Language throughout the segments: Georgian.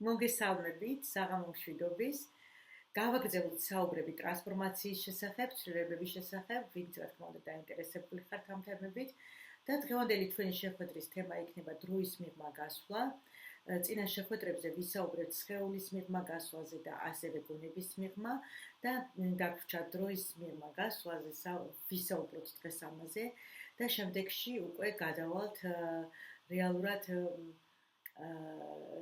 მოგესალმებით, საღამო მშვიდობის. გავაგრძელებთ საუბრები ტრანსფორმაციის შესახებ, ცვლილებების შესახებ, ვინც რა თქმა უნდა დაინტერესებული ხართ ამ თემებით. და დღევანდელი ჩვენი შეხვედრის თემა იქნება დროის მიღმა გასვლა. წინა შეხვედრებზე ვისაუბრებთ სხეულის მიღმა გასვლაზე და ასევე გონების მიღმა და დაგვრჩა დროის მიღმა გასვლაზე ვისაუბროთ დღეს ამაზე და შემდეგში უკვე გადავალთ რეალურად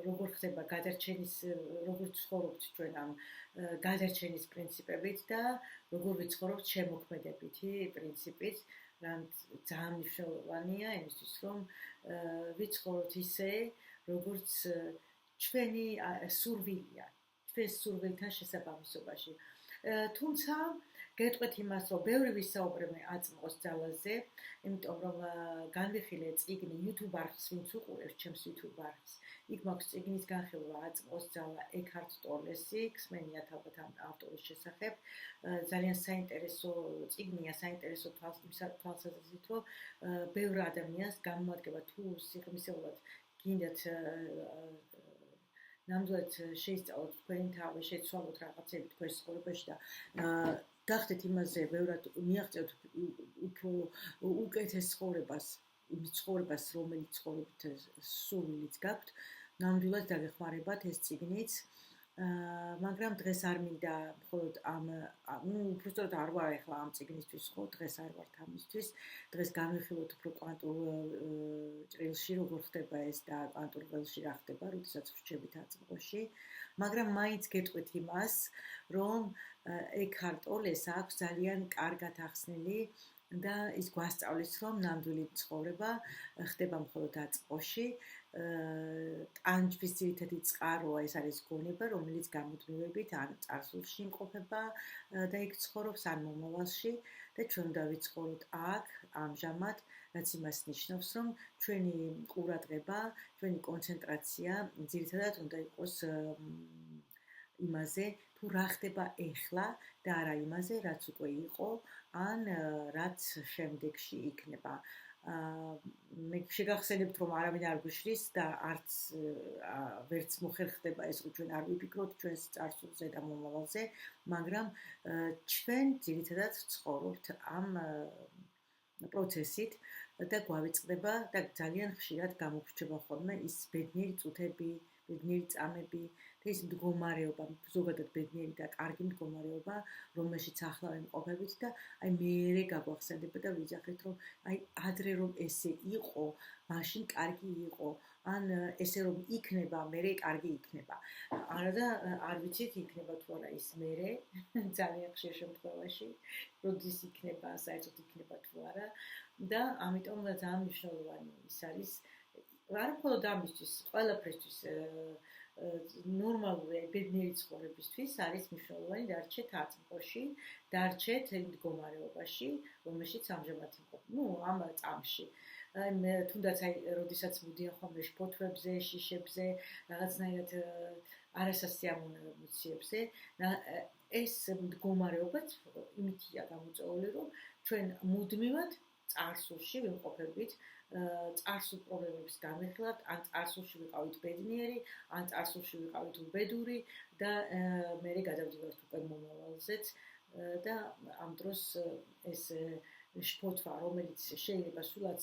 როგორ ხდება გადარჩენის, როგორ ცხოვრობთ ჩვენ ამ გადარჩენის პრინციპებით და როგორ ვიცხოვრობთ შემოქმედებითი პრინციპით, რაც ძალიან მნიშვნელოვანია იმისთვის, რომ ვიცხოვროთ ისე, როგორც ჩვენი სურვილია, ჩვენს სურვილთან შესაბამისობაში. თუმცა გეტყვით იმას, რომ ბევრი ვისაუბრებენ აწმყოს ძალაზე, იმიტომ რომ განვიხილე წიგნი YouTube არხს, ვინც უყურებს ჩემს YouTube არხს. იქ მაქვს წიგნის განხილვა აწმყოს ძალა ეკჰარტ ტოლესი, ხსმენიათ ალბათ ამ ავტორის შესახებ. ძალიან საინტერესო წიგნია, საინტერესო თვალსაზრისით, რომ ბევრ ადამიანს გამოადგება თუ სიღრმისეულად გინდათ ნამდვილად შეისწავლოთ თქვენი თავი, შეცვალოთ რაღაცები თქვენს ცხოვრებაში და გახდეთ იმაზე ბევრად მიაღწევთ უფრო უკეთეს ცხოვრებას, იმ ცხოვრებას, რომელიც ცხოვრებით სურვილიც გაქვთ, ნამდვილად დაგეხმარებათ ეს წიგნიც. მაგრამ დღეს არ მინდა მხოლოდ უბრალოდ არ ვარ ახლა ამ წიგნისთვის, ხო, დღეს არ ვარ ამისთვის. დღეს განვიხილოთ უფრო კვანტურ ჭრილში, როგორ ხდება ეს და კვანტურ ველში რა ხდება, როდესაც ვრჩებით აწმყოში. მაგრამ მაინც გეტყვით იმას, რომ ეკჰარტ ტოლეს აქვს ძალიან კარგად ახსნილი და ის გვასწავლის, რომ ნამდვილი ცხოვრება ხდება მხოლოდ აწმყოში. ტანჯვის ძირითადი წყაროა ეს არის გონება, რომელიც გამუდმივებით ან წარსულში იმყოფება და იქ ცხოვრობს, ან მომავალში და ჩვენ უნდა ვიცხოვროთ აქ, ამჟამად, რაც იმას ნიშნავს, რომ ჩვენი ყურადღება, ჩვენი კონცენტრაცია ძირითადად უნდა იყოს იმაზე, თუ რა ხდება ეხლა და არა იმაზე, რაც უკვე იყო, ან რაც შემდეგში იქნება. მე შეგახსენებთ, რომ არავინ არ გვიშლის და არც ვერც მოხერხდება ეს, რომ ჩვენ არ ვიფიქროთ ჩვენს წარსულზე და მომავალზე, მაგრამ ჩვენ ძირითადად ცხოვრობთ ამ პროცესით და გვავიწყდება და ძალიან ხშირად გამოგვრჩება ხოლმე ის ბედნიერი წუთები, ბედნიერი წამები და ის მდგომარეობა, ზოგადად ბედნიერი და კარგი მდგომარეობა, რომელშიც ახლა ვიმყოფებით და აი მეერე გაგვახსენდება და ვიძახით, რომ აი ადრე რომ ესე იყო, მაშინ კარგი იყო, ან ესე რომ იქნება, მეერე კარგი იქნება. არა და არ ვიცით იქნება თუ არა ის მეერე, ძალიან ხშირ შემთხვევაში, როდის იქნება, საერთოდ იქნება თუ არა და ამიტომ ძალიან მნიშვნელოვანი ის არის არა მხოლოდ ამისთვის, ყველაფრისთვის ნორმალური ბედნიერი ცხოვრებისთვის არის მნიშვნელოვანი დარჩეთ აწმყოში, დარჩეთ მდგომარეობაში, რომელშიც ამჟამად იმყოფ. ამ წამში. თუნდაც როდესაც მოდიან ხოლმე შფოთვებზე, შიშებზე, რაღაცნაირად არასასიამოვნო ემოციებზე, ეს მდგომარეობაც იმითია გამოწვეული, რომ ჩვენ მუდმივად წარსულში ვიმყოფებით, წარსულ პრობლემებს განვიხილავთ, ან წარსულში ვიყავით ბედნიერი, ან წარსულში ვიყავით უბედური და მერე გადავდივართ უკვე მომავალზეც და ამ დროს ეს შფოთვა, რომელიც შეიძლება სულაც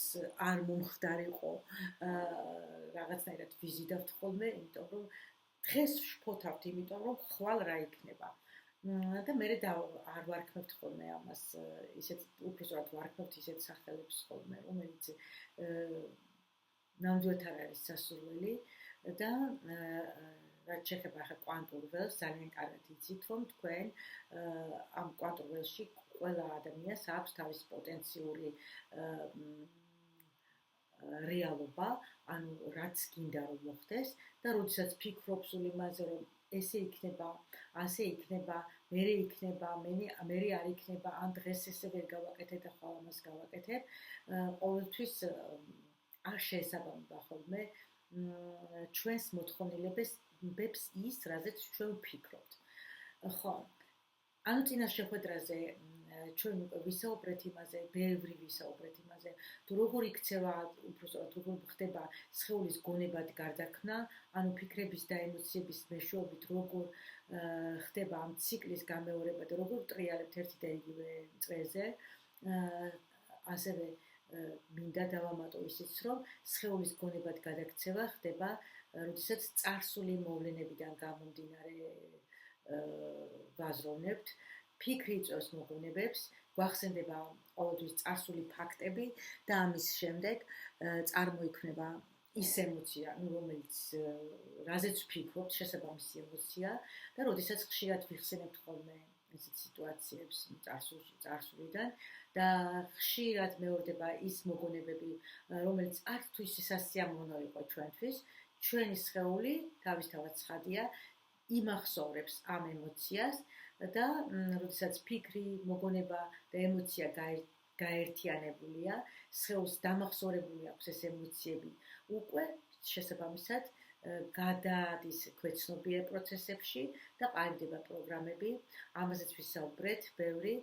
არ მომხდარიყო, რაღაცნაირად ვიზიდავთ ხოლმე, იმიტომ რომ დღეს შფოთავთ, იმიტომ რომ ხვალ რა იქნება. და მე არ ვარქმევთ ხოლმე ამას, ისეთ უბრალოდ ვარქმევთ ისეთ სახელებს ხოლმე, რომელიც ნამდვილად არ არის სასურველი და რაც შეეხება ახლა კვანტურ ველს, ძალიან კარგად იცით, რომ თქვენ ამ კვანტურ ველში ყველა ადამიანს აქვს თავისი პოტენციური რეალობა, ანუ რაც გინდა რომ მოხდეს და როდესაც ფიქრობ სულ იმაზე, რომ ესე იქნება, ასე იქნება, მერე იქნება, მერე არ იქნება, ან დღეს ესე ვერ გავაკეთებ და ხვალ ამას გავაკეთებ, ყოველთვის არ შეესაბამება ხოლმე ჩვენს მოთხოვნილებებს ის, რაზეც ჩვენ ვფიქრობთ. ხო, ანუ წინა შეხვედრაზე ჩვენ უკვე ვისაუბრეთ იმაზე, ბევრი ვისაუბრეთ იმაზე, თუ როგორ იქცევა, უბრალოდ როგორ ხდება სხეულის გონებად გარდაქმნა, ანუ ფიქრების და ემოციების მეშვეობით როგორ ხდება ამ ციკლის გამეორება და როგორ ტრიალებთ ერთი და იგივე წრეზე. ასევე მინდა დავამატო ისიც, რომ სხეულის გონებად გადაქცევა ხდება, როდესაც წარსული მოვლენებიდან გამომდინარე ვაზროვნებთ, ფიქრი იწვევს მოგონებებს, გვახსენდება ყოველთვის წარსული ფაქტები და ამის შემდეგ წარმოიქმნება ის ემოცია, რომელიც რაზეც ვფიქრობთ, შესაბამისი ემოცია და როდესაც ხშირად ვიხსენებთ ხოლმე ესეთ სიტუაციებს წარსულიდან და ხშირად მეორდება ის მოგონებები, რომელიც არც თუ ისე სასიამოვნო იყო ჩვენთვის, ჩვენი სხეული თავისთავად ცხადია, იმახსოვრებს ამ ემოციას და როდესაც ფიქრი, მოგონება და ემოცია გაერთიანებულია, სხეულს დამახსოვრებული აქვს ეს ემოციები, უკვე შესაბამისად გადადის ქვეცნობიერ პროცესებში და ყალიბდება პროგრამები, ამაზეც ვისაუბრეთ ბევრი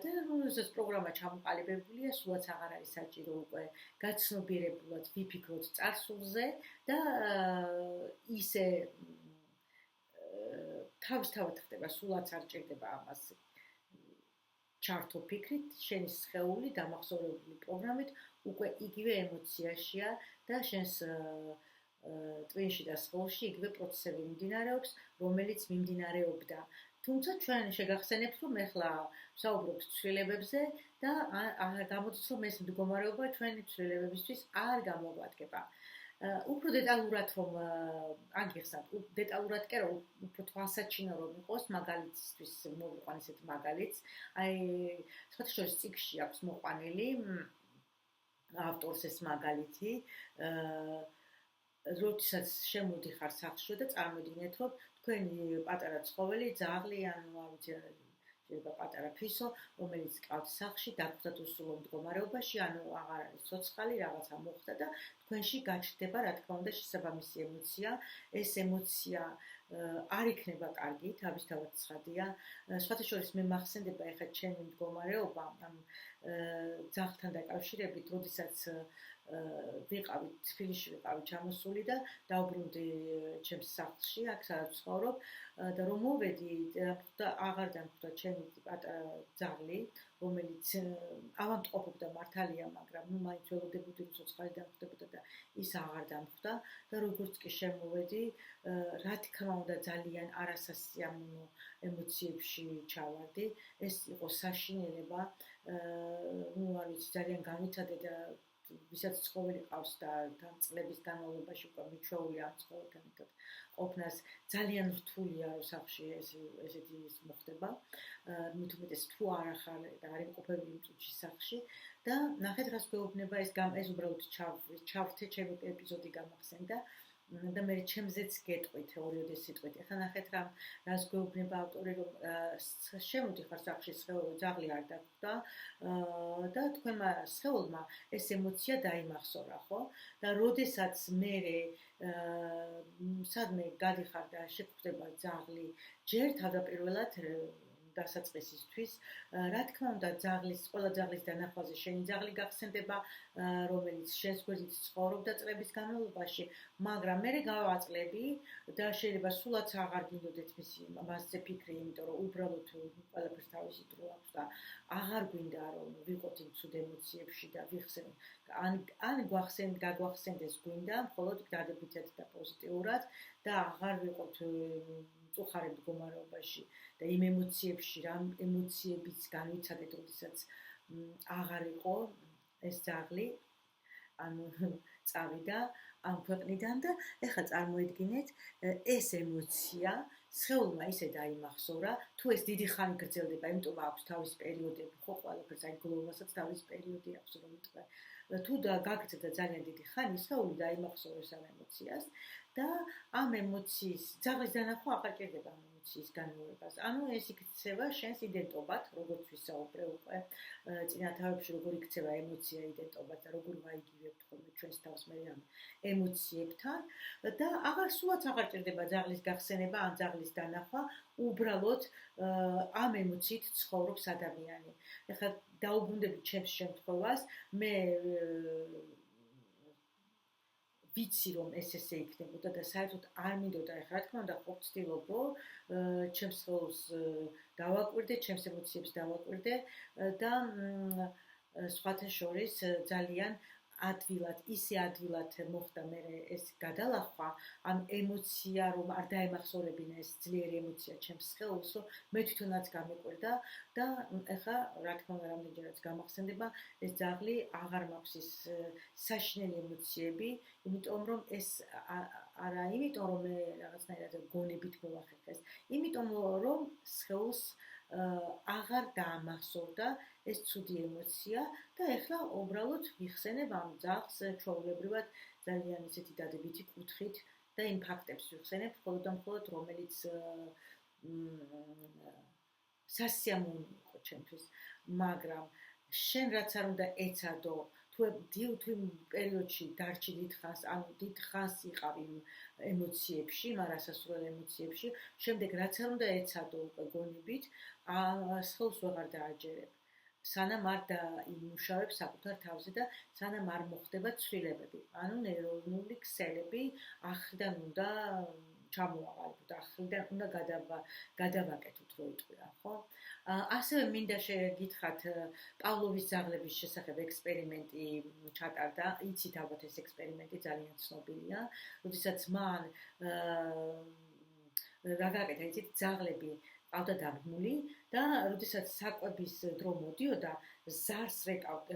და როდესაც პროგრამა ჩამოყალიბებულია, სულაც აღარ არის საჭირო უკვე გაცნობიერებულად ვიფიქროთ წარსულზე და ისე თავისთავად ხდება, სულაც არ ჭირდება ამას ჩართო ფიქრით, შენი სხეული დამახსოვრებული პროგრამით უკვე იგივე ემოციაშია და შენს ტვინში და სხეულში იგივე პროცესები მიმდინარეობს, რომელიც მიმდინარეობდა. თუმცა ჩვენ შეგახსენებთ, რომ ეხლა ვსაუბრობთ ცვლილებებზე და გამოდის, რომ ეს მდგომარეობა ჩვენი ცვლილებებისთვის არ გამოგვადგება. უფრო დეტალურად რომ აგიხსნათ, დეტალურად კი რომ უფრო თვალსაჩინო რომ იყოს, მაგალითისთვის მოვიყვან ესეთ მაგალითს. აი, სხვათა შორის წიგნში აქვს მოყვანილი ავტორს ეს მაგალითი, როდესაც შემოდიხარ სახლში და წარმოვიდგინეთ, რომ თქვენი პატარა ცხოველი, ძაღლი, ანუ არ ვიცი, შეიძლება პატარა ფისო, რომელიც ყავთ სახლში, დაგვხვდათ უსულო მდგომარეობაში, ანუ აღარ არის ცოცხალი, რაღაცა მოხდა და თქვენში გაჩნდება, რა თქმა უნდა, შესაბამისი ემოცია. ეს ემოცია არ იქნება კარგი, თავისთავად ცხადია. სხვათა შორის მე მახსენდება ეხლა ჩემი მდგომარეობა, ამ ძაღლთან დაკავშირებით, როდესაც ვიყავი თბილისში ვიყავი ჩამოსული და დავბრუნდი ჩემს სახლში, აქ სადაც ვცხოვრობ და რომ მოვედი და აღარ დამხვდა ჩემი პატარა ძაღლი, რომელიც ავადმყოფობდა მართალია, მაგრამ ნუ მაინც ველოდებოდი რომ ცოცხალი დამხვდებოდა და ის აღარ დამხვდა და როგორც კი შემოვედი, რა თქმა უნდა ძალიან არასასიამოვნო ემოციებში ჩავარდი. ეს იყო საშინელება, ნუ არ ვიცი, ძალიან განვითარდა და ვისაც ცხოველი ყავს და თან წლების განმავლობაში უკვე მიჩვეული ამ ცხოველთან ერთად ყოფნას ძალიან რთულია სახლში ესეთი ის მოხდება. მით უმეტეს თუ არ ახარ და არ იმყოფები იმ წუთში სახლში და ნახეთ რას გვეუბნება ეს უბრალოდ ჩავრთე ჩემი ეპიზოდი გამახსენდა და მე ჩემზეც გეტყვით ორიოდე სიტყვით. ეხლა ნახეთ რას გვეუბნება ავტორი, რომ შემოდიხარ სახლში, სხეული ძაღლი არ დაგვხვდა და თქვენმა სხეულმა ეს ემოცია დაიმახსოვრა, ხო? და როდესაც მე სადმე გადიხარ და შეგხვდება ძაღლი, ჯერ თავდაპირველად დასაწყისისთვის, რა თქმა უნდა, ყველა ძაღლის დანახვაზე შენი ძაღლი გახსენდება, რომელიც შენს გვერდით ცხოვრობდა წლების განმავლობაში, მაგრამ მე გავაწყლები და შეიძლება სულაც აღარ გინდოდეთ მასზე ფიქრი, იმიტომ რომ უბრალოდ ყველაფერს თავისი დრო აქვს და აღარ გვინდა რომ ვიყოთ იმ ცუდ ემოციებში და ვიხსენოთ. ან გაგვახსენდეს გვინდა, მხოლოდ დადებითად და პოზიტიურად და აღარ ვიყოთ მწუხარე მდგომარეობაში და იმ ემოციებში, რამ ემოციებიც განვიცადეთ, როდესაც აღარ იყო ეს ძაღლი, ანუ წავიდა ამ ქვეყნიდან და ეხლა წარმოიდგინეთ, ეს ემოცია სხეულმა ისე დაიმახსოვრა, თუ ეს დიდი ხანი გრძელდება, იმიტომ აქვს თავის პერიოდები, ხო, ყველაფერს აი გლოვასაც თავის პერიოდი აქვს, რომ იტყვე. თუ გაგრძელდა ძალიან დიდი ხანი, სხეული დაიმახსოვრეს ამ ემოციას და ამ ემოციის ძაღლის დანახვა აღარ ჭირდება ამ ემოციის განმეორებას. ანუ ეს იქცევა შენს იდენტობად, როგორც ვისაუბრე უკვე წინა თავებში, როგორ იქცევა ემოცია იდენტობად და როგორ ვაიგივებთ ხოლმე ჩვენს თავს მე ამ ემოციებთან და სულაც აღარ ჭირდება ძაღლის გახსენება ან ძაღლის დანახვა, უბრალოდ ამ ემოციით ცხოვრობს ადამიანი. ეხლა დაუბრუნდებით ჩემს შემთხვევას, მე ვიცი რომ ესე იქნებოდა და საერთოდ არ მინდოდა ეხლა რა თქმა უნდა ხო ვცდილობო ჩემს ხელს დავაკვირდე, ჩემს ემოციებს დავაკვირდე და სხვათა შორის ძალიან ისე ადვილად მოხდა მე ეს გადალახვა ამ ემოცია რომ არ დაემახსოვრებინა ეს ძლიერი ემოცია ჩემს ხელს რომ მე თვითონაც გამეკვირდა და ეხლა რა თქმა უნდა რამდენჯერაც გამახსენდება ეს ძაღლი აღარ მაქვს ის საშინელი ემოციები იმიტომ რომ ეს არა იმიტომ რომ მე რაღაცნაირად გონებით მოვახერხეს იმიტომ რომ ხელს აღარ დაამახსოვრდა ეს ცუდი ემოცია და ეხლა უბრალოდ ვიხსენებ ამ ძაღლს ჩვეულებრივად ძალიან ისეთი დადებითი კუთხით და იმ ფაქტებს ვიხსენებ მხოლოდ და მხოლოდ რომელიც სასიამოვნო იყო ჩემთვის მაგრამ შენ რაც არ უნდა ეცადო თუ პერიოდში დარჩი დიდ ხანს იყავ იმ ემოციებში, მარასასურველ ემოციებში, შემდეგ რაც არ უნდა ეცადო უკვე გონებით, ხელს ვეღარ დააჯერებ. სანამ არ დაიმუშავებ საკუთარ თავზე და სანამ არ მოხდება ცვლილებები. ანუ ნეირონული ქსელები ახლიდან უნდა ჩამოაყალიბოთ, ახლიდან უნდა გადავაკეთოთ რო იტყვია, ხო? ასევე მინდა შეგითხრათ პავლოვის ძაღლების შესახებ ექსპერიმენტი ჩატარდა. იცით ალბათ ეს ექსპერიმენტი ძალიან ცნობილია. როდესაც მან რა გააკეთა, იცით, ძაღლები ყავდა დაბმული და როდესაც საკვების დრო მოდიოდა, ზარს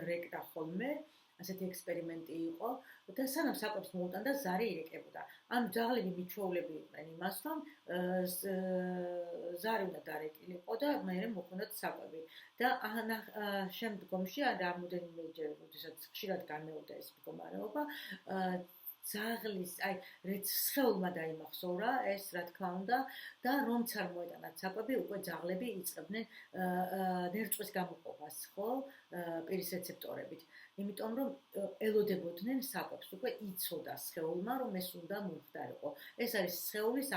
რეკდა ხოლმე, ასეთი ექსპერიმენტი იყო და სანამ საკვებს მოუტანდა, ზარი ირეკებოდა. ანუ ძაღლები მიჩვეულებდნენ იმას, რომ ზარი უნდა დარეკილიყო და მერე მოხონდათ საკვები. და შემდგომში რამდენიმეჯერ, როდესაც ხშირად განმეორდა ეს მდგომარეობა, ძაღლის, რეც სხეულმა დაიმახსოვრა ეს, რა თქმა უნდა, და რომც არ მოეტანათ საკვები, უკვე ძაღლები იწყებდნენ ნერწყვის გამოყოფას, ხო, პირის რეცეპტორებით. იმიტომ რომ ელოდებოდნენ საკვებს, უკვე იცოდა სხეულმა, რომ ეს უნდა მომხდარიყო. ეს არის სხეულის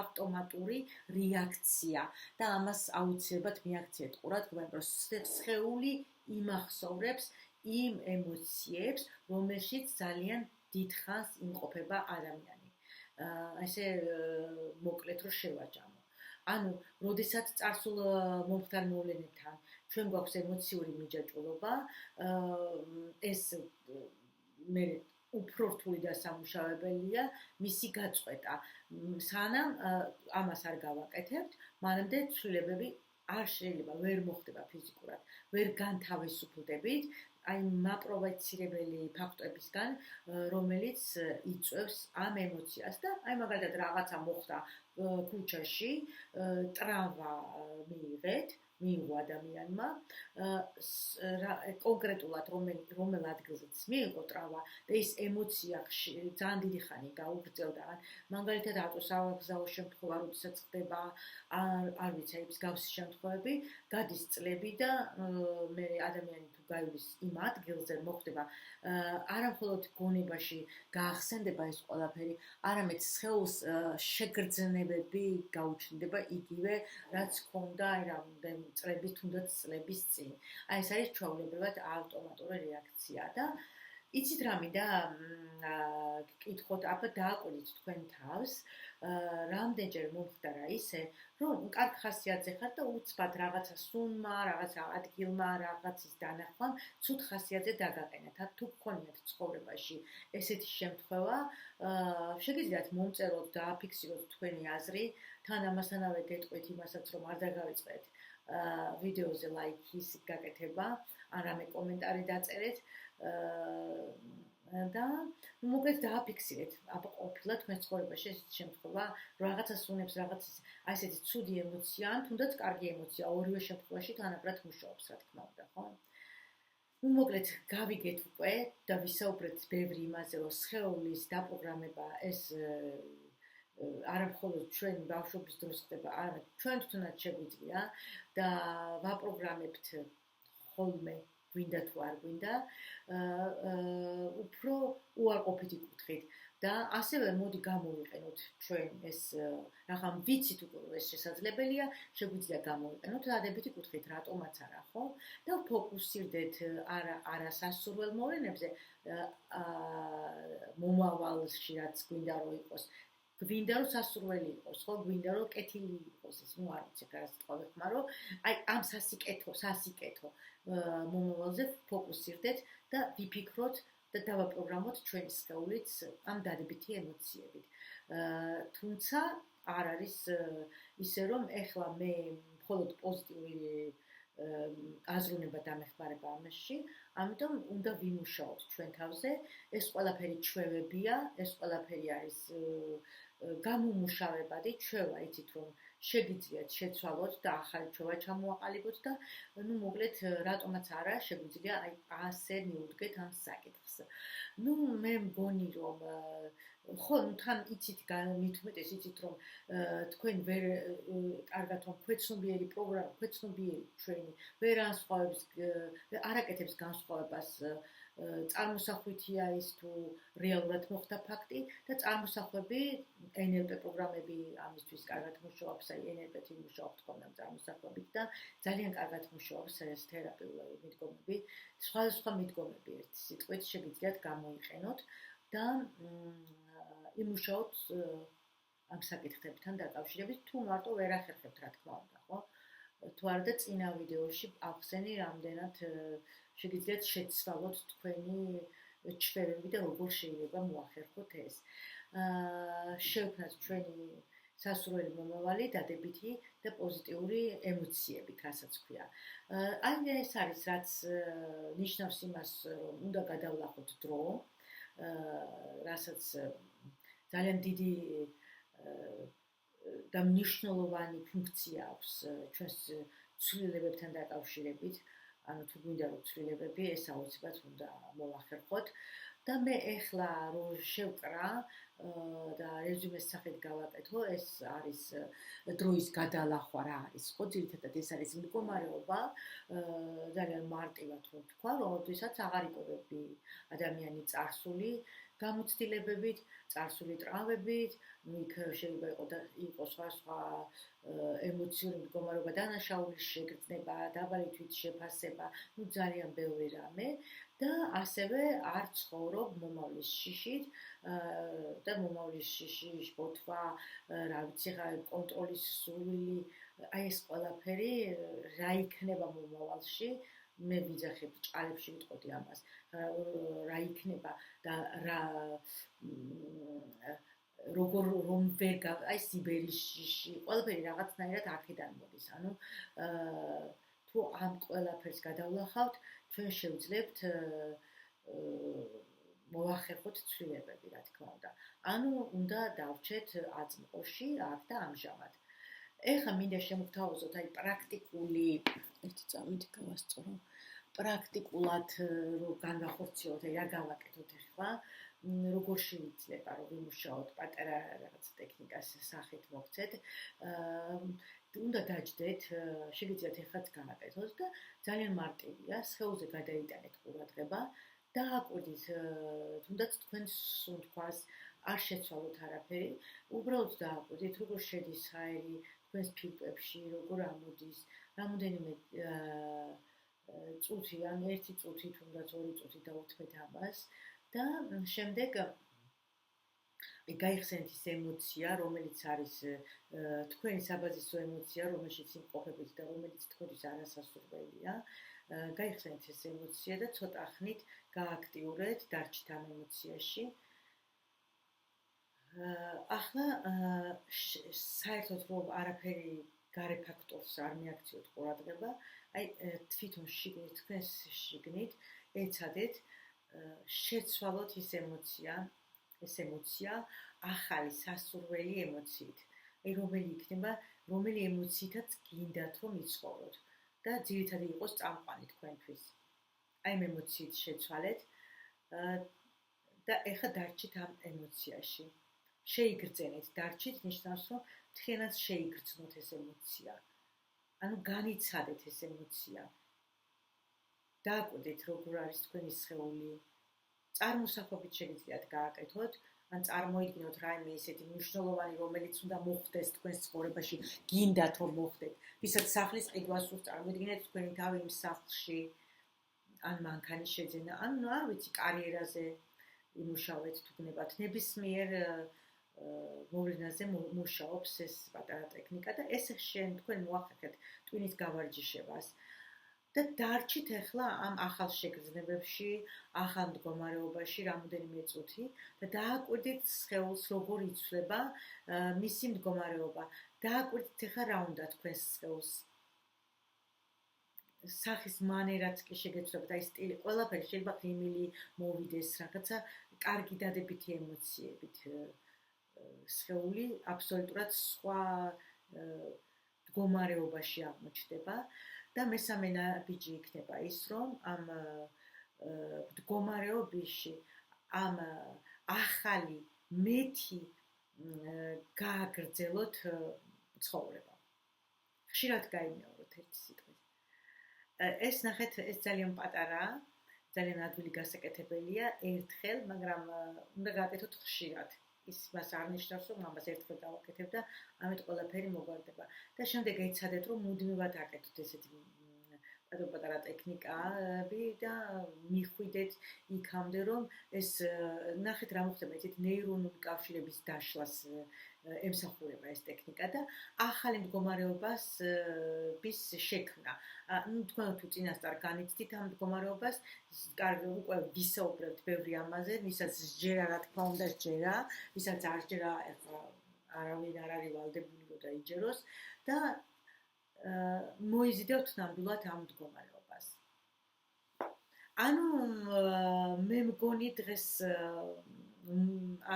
ავტომატური რეაქცია და ამას აუცილებლად მიაქციეთ ყურად, რომ სხეული იმახსოვრებს იმ ემოციებს, რომელშიც ძალიან დიდხანს იმყოფება ადამიანი. ესე მოკლედ რომ შევაჯამო. ანუ, როდესაც წარსულ მომხდარ მოვლენებთან ჩვენ გვაქვს ემოციური მიჯაჭვულობა, ეს მე უფრო რთული და სამუშაოებელია მისი გაწყვეტა. სანამ ამას არ გავაკეთებთ, მანამდე ცვლილებები არ შეიძლება ვერ მოხდება ფიზიკურად, ვერ განთავისუფლდებით მაპროვოცირებელი ფაქტორებისგან, რომელიც იწვევს ამ ემოციას და მაგალითად რაღაცა მოხდა ქუჩაში, ტრავმა მიიღო ადამიანმა, კონკრეტულად რომელ ადგილზეც მიიღო ტრავმა და ის ემოცია ძალიან დიდი ხანი გაუგრძელდა. მაგალითად ავტოსავაგზაო შემთხვევა, როდესაც ხდება, არ ვიცი, მსგავსი შემთხვევები, გადის წლები და მე ადამიანი თუ გაივლის იმ ადგილზე მოხდება არა მხოლოდ გონებაში გაახსენდება ეს ყველაფერი, არამედ სხეულს შეგრძნებები გაუჩნდება იგივე, რაც ჰქონდა რამდენი წლების, თუნდაც წლების წინ. ეს არის ჩვეულებრივად ავტომატური რეაქცია და იცით რა მინდა გკითხოთ, აბა დააკვირდით თქვენ თავს, რამდენჯერ მომხდარა ისე, რომ კარგ ხასიათზე ხართ და უცბად რაღაცა სუნმა, რაღაცა ადგილმა, რაღაცის დანახვამ ცუდ ხასიათზე დაგაყენათ. თუ გქონიათ ცხოვრებაში ესეთი შემთხვევა, შეგიძლიათ მომწეროთ, დააფიქსიროთ თქვენი აზრი, თან ამასთანავე გეტყვით იმასაც, რომ არ დაგავიწყეთ ვიდეოზე ლაიქის გაკეთება, ან რამე კომენტარი დაწერეთ და მოკლედ დააფიქსირეთ, აბა ყოფილად თქვენ ცხოვრებაში ესეთი შემთხვევა, რაღაცას უნებს, რაღაცის ესეთი ცუდი ემოცია, ან თუნდაც კარგი ემოცია, ორივე შემთხვევაში თანაბრად მუშაობს, რა თქმა უნდა, ხო? მოკლედ გავიგეთ უკვე და ვისაუბრეთ ბევრი იმაზე, რომ სხეულის დაპროგრამება ეს არა მხოლოდ ჩვენი ბავშვობის დროს ხდება, არამედ ჩვენ თვითონაც შეგვიძლია და ვაპროგრამებთ ხოლმე გვინდა თუ არ გვინდა, უფრო უარყოფითი კუთხით და ასევე მოდი გამოვიყენოთ ჩვენ ეს რაღაცა ვიცით უკვე რომ ეს შესაძლებელია, შეგვიძლია გამოვიყენოთ დადებითი კუთხით, რატომაც არა, ხო? და ფოკუსირდეთ არა სასურველ მოვლენებზე, მომავალში რაც გვინდა რომ იყოს, გვინდა რომ სასურველი იყოს, ხო? გვინდა რომ კეთილი იყოს ის, არ ვიცი რა სიტყვა ვეხმარო, აი ამ სასიკეთო მომავალზე ფოკუსირდეთ და ვიფიქროთ და დავაპროგრამოთ ჩვენი სხეულიც ამ დადებითი ემოციებით. თუმცა არ არის ისე რომ ეხლა მე მხოლოდ პოზიტიური აზროვნება დამეხმარება ამაში, ამიტომ უნდა ვიმუშაოთ ჩვენ თავზე, ეს ყველაფერი ჩვევებია, ეს ყველაფერი არის გამომუშავებადი ჩვევა, იცით რომ შეგიძლიათ შეცვალოთ და ახალი ჩვევა ჩამოაყალიბოთ და მოკლედ რატომაც არა შეგვიძლია აი ასე მიუდგეთ ამ საკითხს. მე მგონი რომ ხო, თან იცით მithumetes იცით რომ თქვენ ვერ კარგად რომ ქვეცნობიერი პროგრამა, ქვეცნობიერი ჩვენი ვერ ანსხვავებს, არ აკეთებს განსხვავებას წარმოსახვითია ის თუ რეალურად მოხდა ფაქტი და წარმოსახვები NLP პროგრამები ამისთვის კარგად მუშაობს, აი NLP-ით მუშაობთ ხოლმე წარმოსახვებით და ძალიან კარგად მუშაობს ეს თერაპიული მიდგომები, სხვა მიდგომები ერთი სიტყვით შეგიძლიათ გამოიყენოთ და იმუშაოთ ამ საკითხებთან დაკავშირებით, თუ მარტო ვერ ახერხებთ რა თქმა უნდა, ხო? თუ არა და წინა ვიდეოში ახსენი რამდენად შეგიძლიათ შეცვალოთ თქვენი ჩვევები და როგორ შეიძლება მოახერხოთ ეს. შევქმნათ ჩვენი სასურველი მომავალი, დადებითი და პოზიტიური ემოციებით, რასაც ქვია. აი ეს არის რაც ნიშნავს იმას, რომ უნდა გადავლახოთ დრო, რასაც ძალიან დიდი და მნიშვნელოვანი ფუნქცია აქვს ჩვენს ცვლილებებთან დაკავშირებით. ანუ თუ გვინდა რომ ცვლილებები ეს აუცილებლად უნდა მოვახერხოთ და მე ეხლა რომ შევკრა და რეზუმეს სახით გავაკეთო, ეს არის დროის გადალახვა რა არის, ხო, ძირითადად ეს არის მდგომარეობა, ძალიან მარტივად ვთქვა, როდესაც აღარ იკვებები ადამიანი წარსული გამოცდილებებით, წარსული ტრავმებით, იქ შეიძლება იყოს სხვა ემოციური მდგომარეობა, დანაშაულის შეგრძნება, დაბალი თვითშეფასება, ძალიან ბევრი რამე და ასევე არ ცხოვრობ მომავლის შიშით და მომავლის შიში ბოთვა, რა ვიცი, კონტროლის სურვილი, აი ეს ყველაფერი რა იქნება მომავალში, მე ვიძახებ ჭალებში ვიტყოდი ამას, რა იქნება და რა როგორ რომ ვერ აი სიბერის შიში, ყველაფერი რაღაცნაირად აქედან მოდის. ანუ თუ ამ ყველაფერს გადავლახავთ, ჩვენ შევძლებთ მოვახერხოთ ცვლილებები, რა თქმა უნდა. ანუ უნდა დავრჩეთ აწმყოში აქ და ამჟამად. ეხლა მინდა შემოგთავაზოთ აი პრაქტიკული ერთი წამით გავასწორო. პრაქტიკულად რო განვახორციელოთ, აი რა გავაკეთოთ ეხლა, როგორ შეიძლება რომ ვიმუშაოთ პატარა რაღაც ტექნიკას სახით მოგცეთ. უნდა დაждდეთ, შეგიძლიათ ეხლაც გააკეთოთ და ძალიან მარტივია, სხეულზე გადაიტანეთ ყურადღება, დააკვირდით თუნდაც თქვენს სუნთქვას, არ შეცვალოთ არაფერი, უბრალოდ დააკვირდით, როგორ შედის ჰაერი თქვენს ფილტვებში, როგორ ამოდის, რამოდენიმე წუთი, ან 1 წუთი, თუნდაც 2 წუთი დაუთმეთ ამას და შემდეგ გაიხსენეთ ის ემოცია, რომელიც არის თქვენი საბაზისო ემოცია, რომელშიც იმყოფებით და რომელიც თქვენთვის არასასურველია. გაიხსენეთ ეს ემოცია და ცოტა ხნით გააქტიურეთ, დარჩით ამ ემოციაში. ახლა საერთოდ რომ არაფერი გარე ფაქტორს არ მიაქციოთ ყურადღება, აი თვითონ შიგნით, თქვენს შიგნით ეცადეთ შეცვალოთ ეს ემოცია ახალი სასურველი ემოციით. აი რომელი ემოციითაც გინდათ რომ იცხოვროთ და ძირითადად იყოს წამყვანი თქვენთვის. აი ამ ემოციით შეცვალეთ და ეხლა დარჩით ამ ემოციაში. შეიგრძენეთ, დარჩით ნიშნავს, რომ მთლიანად შეიგრძნოთ ეს ემოცია. ანუ განიცადეთ ეს ემოცია. დააკვირდით, როგორ არის თქვენი სხეული. წარმოსახობით შეგიძლიათ გააკეთოთ, ან წარმოიდგინოთ რაიმე ისეთი მნიშვნელოვანი, რომელიც უნდა მოხდეს თქვენს ცხოვრებაში, გინდათ რომ მოხდეს. ვისაც სახლის ყიდვა სურს, წარმოიდგინეთ თქვენი თავი იმ სახლში, ან მანქანის შეძენა, ან არ ვიცი, კარიერაზე იმუშავეთ თუ გნებათ. ნებისმიერ მოვლენაზე მუშაობს ეს პატარა ტექნიკა და ეს თქვენ მოახერხეთ ტვინის გავარჯიშებას. და დარჩით ახლა ამ ახალ შეგრძნებებში, ახალ მდგომარეობაში რამოდენიმე წუთი და დააკვირდით სხეულს როგორ იცვლება მისი მდგომარეობა. დააკვირდით ახლა რა უნდა თქვენს სხეულს. სახის მანერაც კი შეგეცვლება და ის სტილი, ყველაფერი შეიძლება ღიმილი მოვიდეს, რაღაცა კარგი დადებითი ემოციებით. სხეული აბსოლუტურად სხვა მდგომარეობაში აღმოჩნდება და მესამე ნაბიჯი იქნება ის, რომ ამ მდგომარეობაში ამ ახალი მეტი გააგრძელოთ ცხოვრება. ხშირად გაიმეოროთ ერთი სიტყვით. ეს ნახეთ, ეს ძალიან პატარაა, ძალიან ადვილი გასაკეთებელია ერთხელ, მაგრამ უნდა გააკეთოთ ხშირად. ის მას არ ნიშნავს, რომ ამას ერთხელ დავაკეთებ და ამით ყველაფერი მოგვარდება. და შემდეგ ეცადეთ, რომ მუდმივად აკეთოთ ესეთი პატარა ტექნიკები და მიხვიდეთ იქამდე, რომ ეს ნახეთ რა მოხდება, ესეთ ნეირონული კავშირების დაშლას ემსახურება ეს ტექნიკა და ახალი მდგომარეობას bis შექმნა. ნუ თქვენ თუ წინასწარ განიცდით ამ მდგომარეობას, კარგი უკვე ვისაუბრებთ ბევრი ამაზე, ვისაც სჯერა, რა თქმა უნდა, სჯერა, ვისაც არ სჯერა, ეხლა არავინ არ არის ვალდებული რომ დაიჯეროს და მოიზიდევთ ნამდვილად ამ მდგომარეობას. ანუ მე მგონი დღეს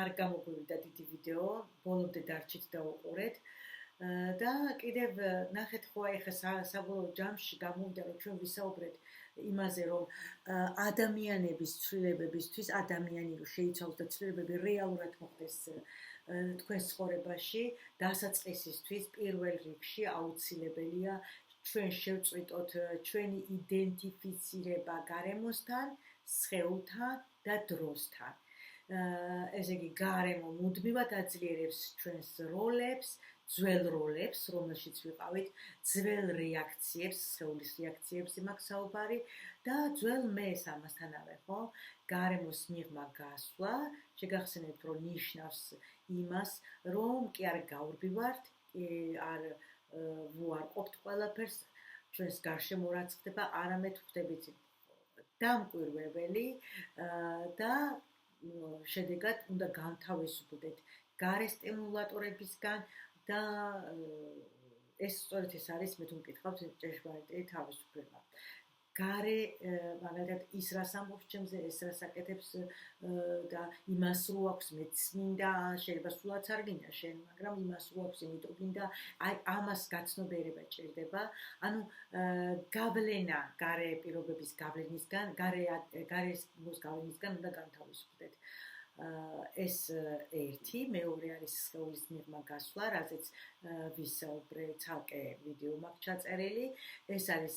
არ გამოგვივიდა დიდი ვიდეო, ბოლომდე დარჩით და უყურეთ. და კიდევ ნახეთ ხო აი ხა საბოლოო ჯამში გამოვიდა რომ ჩვენ ვისაუბრეთ იმაზე რომ ადამიანების ცვლილებებისთვის ადამიანი რომ შეიცვალოს და ცვლილებები რეალურად მოხდეს თქვენ ცხოვრებაში დასაწყისისთვის პირველ რიგში აუცილებელია ჩვენ შევწყვიტოთ ჩვენი იდენტიფიცირება გარემოსთან, სხეულთან და დროსთან. ესე იგი გარემო მუდმივად აძლიერებს ჩვენს როლებს, ძველ როლებს, რომელშიც ვიყავით, ძველ რეაქციებს, სხეულის რეაქციებზე მაქვს საუბარი და ძველ მეს ამასთანავე, ხო? გარემოს მიღმა გასვლა, შეგახსენებთ, რომ ნიშნავს იმას, რომ კი არ გაურბივართ, არ ვუარყოფთ ყველაფერს, ჩვენს გარშემო რაც ხდება, არამედ ვხდებით დამკვირვებელი და შედეგად უნდა განთავისუფლდეთ გარე სტიმულატორებისგან და ეს სწორედ ეს არის მე თუ მკითხავთ ჭეშმარიტი თავისუფლება. გარე მაგალითად ის რას ამბობს ჩემზე, ეს რას აკეთებს და იმას რო აქვს მეცმინდა, შეიძლება სულაც არ გინდა შენ, მაგრამ იმას რო აქვს, იმიტომ გინდა, აი ამას გაცნობიერება ჭირდება. ანუ გავლენა გარე პირობების გავლენისგან, გარეის გავლენისგან უნდა განთავისუფლდეთ. ეს ერთი, მეორე არის სხეულის მიღმა გასვლა, რაზეც ვისაუბრე, ცალკე ვიდეო მაქვს ჩაწერილი. ეს არის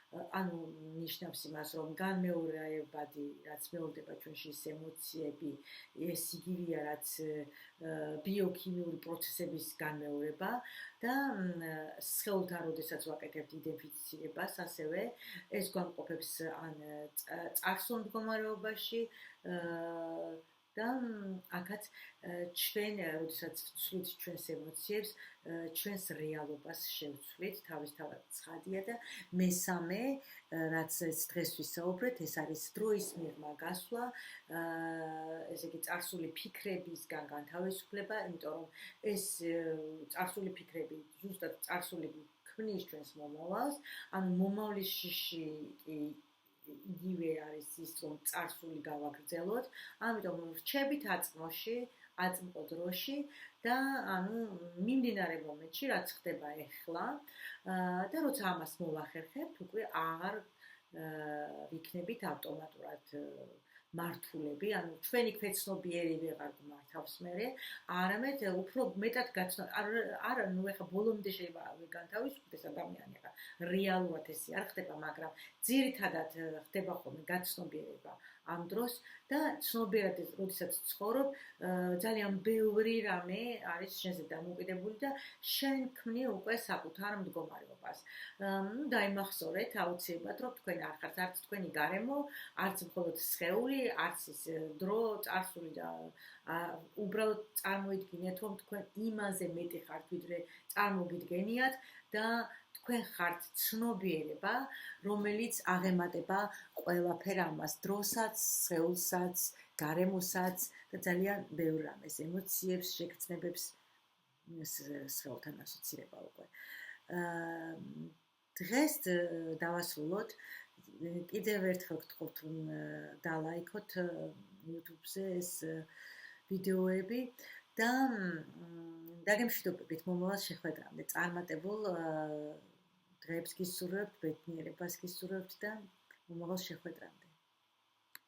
ანუ ნიშნავს იმას, რომ განმეორებადი, რაც მეორდება ჩვენში ის ემოციები, ეს იგივეა, რაც ბიოქიმიური პროცესების განმეორება და სხეულთან როდესაც ვაკეთებთ იდენტიფიცირებას, ასევე ეს განყოფებს ან წარსულ მდგომარეობაში და აქაც ჩვენ, როდესაც ვცვლით ჩვენს ემოციებს, ჩვენს რეალობას შევცვლით, თავისთავად ცხადია და მესამე, რაც დღეს ვისაუბრეთ, ეს არის დროის მიღმა გასვლა, ესე იგი წარსული ფიქრებისგან განთავისუფლება, იმიტომ რომ ეს წარსული ფიქრები ზუსტად წარსული ქმნის ჩვენს მომავალს, ანუ მომავლის შიში იგივე არის ის, რომ წარსული გავაგრძელოთ, ამიტომ ვრჩებით აწმოში, აწმყო დროში და ანუ მიმდინარე მომენტში, რაც ხდება ეხლა და როცა ამას მოვახერხებთ, უკვე აღარ ვიქნებით ავტომატურად მართულები, ანუ ჩვენი ქვეცნობიერი ვეღარ გვმართავს მერე, არამედ უფრო მეტად არა, ნუ ეხა ბოლომდე შეიძლება განთავისუფლდეს ადამიანი, ეხა რეალურად ესე არ ხდება, მაგრამ ძირითადად ხდება ხოლმე გაცნობიერება ამ დროს და ცნობიერად როდესაც ცხოვრობ, ძალიან ბევრი რამე არის შენზე დამოკიდებული და შენ ქმნი უკვე საკუთარ მდგომარეობას. დაიმახსოვრეთ აუცილებლად, რომ თქვენ არ ხართ არც თქვენი გარემო, არც მხოლოდ სხეული, არც ის დრო, წარსული და უბრალოდ წარმოიდგინეთ, რომ თქვენ იმაზე მეტი ხართ, ვიდრე წარმოგიდგენიათ და თქვენ ხართ ცნობიერება, რომელიც აღემატება ყველაფერ ამას, დროსაც, სხეულსაც, გარემოსაც და ძალიან ბევრ რამეს, ემოციებს, შეგრძნებებს სხეულთან ასოცირება უკვე. დღეს დავასრულოთ. კიდევ ერთხელ გთხოვთ, რომ დალაიქოთ YouTube-ზე ეს ვიდეოები და დაგემშვიდობებით მომავალ შეხვედრამდე. წარმატებულ დღეებს გისურვებთ, ბედნიერებას გისურვებთ და მომავალ შეხვედრამდე.